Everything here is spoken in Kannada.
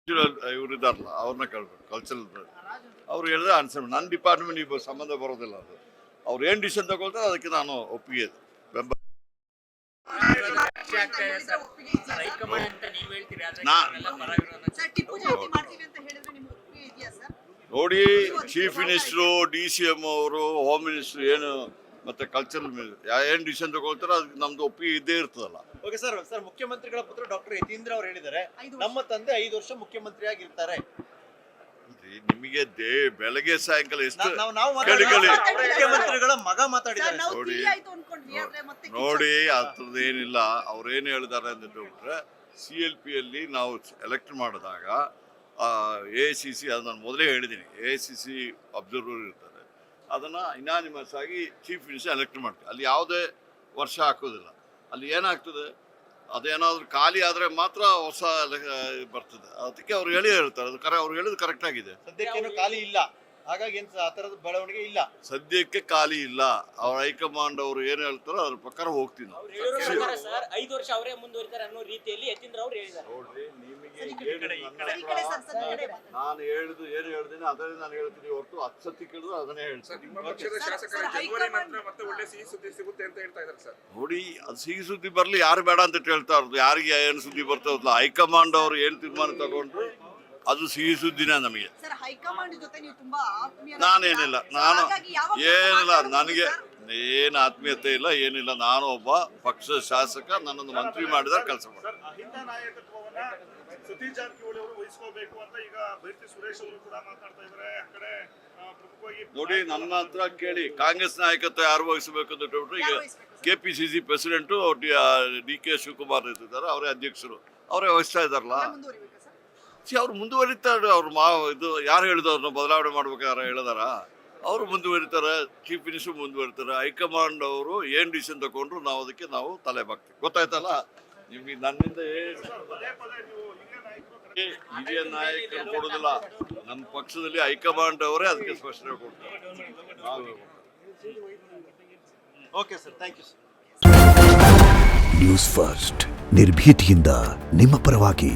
ಇವ್ರು ಇದಾರಲ್ಲ ಅವ್ರನ್ನ ಕೇಳ್ಬೇಕು ಕಲ್ಚರಲ್ ಅವ್ರು ಹೇಳಿದ್ರೆ ಆನ್ಸರ್ ನನ್ನ ಡಿಪಾರ್ಟ್ಮೆಂಟ್ ಈಗ ಸಂಬಂಧ ಬರೋದಿಲ್ಲ ಅದು ಅವ್ರು ಏನು ಡಿಸಿಷನ್ ತಗೊಳ್ತಾರೆ ಅದಕ್ಕೆ ನಾನು ಒಪ್ಪಿಗೆ ಬೆಂಬಲ ನೋಡಿ ಚೀಫ್ ಮಿನಿಸ್ಟ್ರು DCM ಅವರು ಹೋಮ್ ಮಿನಿಸ್ಟ್ರು ಏನು ಮತ್ತೆ ಕಲ್ಚರಲ್ ಏನು ಡಿಸಿಷನ್ ತಗೊಳ್ತಾರೆ ಅದಕ್ಕೆ ನಮ್ದು ಒಪ್ಪಿಗೆ ಇದ್ದೇ ಇರ್ತದಲ್ಲ. ಓಕೆ ಸರ್ ಮುಖ್ಯಮಂತ್ರಿಗಳ ಪುತ್ರ ಡಾಕ್ಟರ್ ಯತೀಂದ್ರ ಅವರು ಹೇಳಿದ್ದಾರೆ ನಮ್ಮ ತಂದೆ 5 ವರ್ಷ ಮುಖ್ಯಮಂತ್ರಿ ಆಗಿರ್ತಾರೆ. ನಿಮಗೆ ಬೆಳಗ್ಗೆ ಸಾಯಂಕಾಲ ಎಷ್ಟು ಮುಖ್ಯಮಂತ್ರಿಗಳ ಮಗ ಮಾತಾಡಿದ್ದಾರೆ ನೋಡಿ ಅದ್ರದ್ದೇನಿಲ್ಲ. ಅವ್ರೇನು ಹೇಳಿದ್ದಾರೆ ಅಂತ ಹೇಳ್ಬಿಟ್ರೆ CLP ಅಲ್ಲಿ ನಾವು ಎಲೆಕ್ಟ್ ಮಾಡಿದಾಗ AICC ಅದು ನಾನು ಮೊದಲೇ ಹೇಳಿದ್ದೀನಿ AICC ಅಬ್ಸರ್ವರ್ ಇರ್ತಾರೆ ಅದನ್ನು ಇನಾನಿಮಸ್ ಆಗಿ ಚೀಫ್ ಮಿನಿಸ್ಟರ್ ಎಲೆಕ್ಟ್ ಮಾಡ್ತೀವಿ. ಅಲ್ಲಿ ಯಾವುದೇ ವರ್ಷ ಹಾಕೋದಿಲ್ಲ. ಅಲ್ಲಿ ಏನಾಗ್ತದೆ ಅದೇನಾದ್ರೂ ಖಾಲಿ ಆದರೆ ಮಾತ್ರ ಹೊಸ ಬರ್ತದೆ. ಅದಕ್ಕೆ ಅವ್ರು ಹೇಳ್ತಾರೆ ಅದು ಅವ್ರು ಹೇಳಿದ್ರು ಕರೆಕ್ಟ್ ಆಗಿದೆ. ಸದ್ಯಕ್ಕೇನು ಖಾಲಿ ಇಲ್ಲ, ಹಾಗಾಗಿ ಏನು ಆ ಥರದ ಬೆಳವಣಿಗೆ ಇಲ್ಲ. ಸದ್ಯಕ್ಕೆ ಖಾಲಿ ಇಲ್ಲ. ಅವ್ರ ಹೈಕಮಾಂಡ್ ಅವರು ಏನು ಹೇಳ್ತಾರೋ ಅದ್ರ ಪ್ರಕಾರ ಹೋಗ್ತೀನಿ. 5 ವರ್ಷ ಅವರೇ ಮುಂದುವರಿತಾರೆ ಅನ್ನೋ ರೀತಿಯಲ್ಲಿ ಯತೀಂದ್ರ ಅವರು ಹೇಳಿದ್ದಾರೆ. ನೋಡ್ರಿ ನಿಮಗೆ ನಾನು ಹೇಳಿದ್ದು ಏನು ಹೇಳ್ತೀನಿ ಅದನ್ನೇ ನಾನು ಹೇಳ್ತೀನಿ ಹೊರತು 10 ಸತಿ ಕೇಳಿದ್ರು ಅದನ್ನೇ ಹೇಳ್ತೀನಿ. ನೋಡಿ ಅದು ಸಿಹಿ ಸುದ್ದಿ ಬರ್ಲಿ ಯಾರು ಬೇಡ ಅಂತ ಹೇಳ್ತಾ ಇರೋದು. ಯಾರಿಗೆ ಏನು ಸುದ್ದಿ ಬರ್ತದಲ್ಲ ಹೈಕಮಾಂಡ್ ಅವರು ಏನು ತೀರ್ಮಾನ ತಗೊಂಡ್ರು ಅದು ಸಿಹಿ ಸುದ್ದಿನೇ ನಮಗೆ. ನಾನೇನಿಲ್ಲ ನನಗೆ ಏನು ಆತ್ಮೀಯತೆ ಇಲ್ಲ ಏನಿಲ್ಲ. ನಾನು ಒಬ್ಬ ಪಕ್ಷದ ಶಾಸಕ, ನನ್ನನ್ನು ಮಂತ್ರಿ ಮಾಡಿದ ಕೆಲಸ ಮಾಡ್ತಾರೆ. ಸತೀಶ್ ಜಾರಕಿಹೊಳಿ ಅವರು ವಹಿಸ್ಕೋಬೇಕು ಅಂತ ಈಗ ಬೈರತಿ ಸುರೇಶ್ ಅವರು ಕೂಡ ಮಾತಾಡ್ತಾ ಇದ್ದಾರೆ. ಆ ಕಡೆ ಪ್ರಮುಖವಾಗಿ ನೋಡಿ ನನ್ನ ಹತ್ರ ಕೇಳಿ ಕಾಂಗ್ರೆಸ್ ನಾಯಕತ್ವ ಯಾರು ವಹಿಸಬೇಕು ಅಂತ ಹೇಳ್ಬಿಟ್ರೆ ಈಗ KPCC ಪ್ರೆಸಿಡೆಂಟು DK ಶಿವಕುಮಾರ್ ಇರ್ತಿದ್ದಾರೆ, ಅವರೇ ಅಧ್ಯಕ್ಷರು, ಅವರೇ ವಹಿಸ್ತಾ ಇದ್ದಾರಲ್ಲ. ಅವ್ರು ಮುಂದುವರಿತಾರೆ. ಅವ್ರು ಇದು ಯಾರು ಹೇಳಿದ್ರು ಅವ್ರನ್ನ ಬದಲಾವಣೆ ಮಾಡ್ಬೇಕಾದ್ರೆ ಹೇಳಿದಾರ ಅವರು ಮುಂದುವರಿತಾರೆ. ಚೀಫ್ ಮಿನಿಸ್ಟರ್ ಮುಂದುವರಿತಾರೆ. ಹೈಕಮಾಂಡ್ ಅವರು ಏನು ಡಿಸಿಷನ್ ತಗೊಂಡ್ರು ನಾವು ಅದಕ್ಕೆ ತಲೆ ಬಾಗ್ತೀವಿ. ಗೊತ್ತಾಯ್ತಲ್ಲ ನಿಮ್ಗೆ ನನ್ನಿಂದ ಹಿರಿಯ ನಾಯಕರು ಕೊಡೋದಿಲ್ಲ. ನಮ್ಮ ಪಕ್ಷದಲ್ಲಿ ಹೈಕಮಾಂಡ್ ಅವರೇ ಅದಕ್ಕೆ ಸ್ಪಷ್ಟನೆ ಕೊಡ್ತಾರೆ. Okay sir, thank you sir. News first ನಿರ್ಭೀತಿಯಿಂದ ನಿಮ್ಮ ಪರವಾಗಿ.